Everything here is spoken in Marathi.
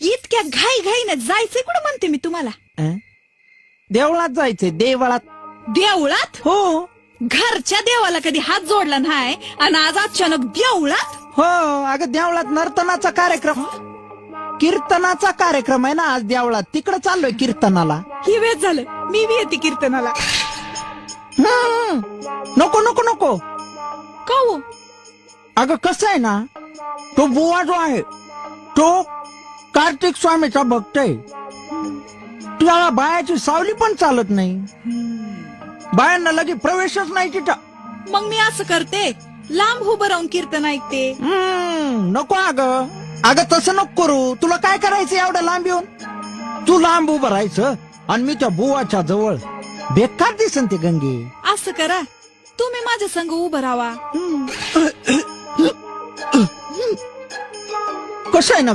इतक्या घाई घाईने जायचंय कुठं म्हणते मी तुम्हाला? देवळात जायचंय, देवळात. देवळात? हो घरच्या देवाला कधी हात जोडला नाही आणि आज अचानक देवळात? हो, अगं देवळात नर्तनाचा कार्यक्रम, कीर्तनाचा कार्यक्रम आहे ना आज देवळात. तिकडे चाललोय कीर्तनाला. ही वेळ झालं, मी बी येते कीर्तनाला. नको नको नको. का हो? अगं कसं आहे ना, तो बुवा जो आहे तो कार्तिक स्वामीचा भक्त आहे. त्याला बायाची सावली पण चालत नाही. बायांना लगे प्रवेशच नाही तिथं. मग मी असं करते, लांब उभं राहून कीर्तन ऐकते. नको अगं, अगं तसं नको करू. तुला काय करायचं एवढं लांब येऊन? तू लांब उभं राहायचं आणि मी त्या बुवाच्या जवळ. बेकार दिसन ते गंगे. असं करा, तुम्ही माझ्या संग उभं राहा. कसं आहे ना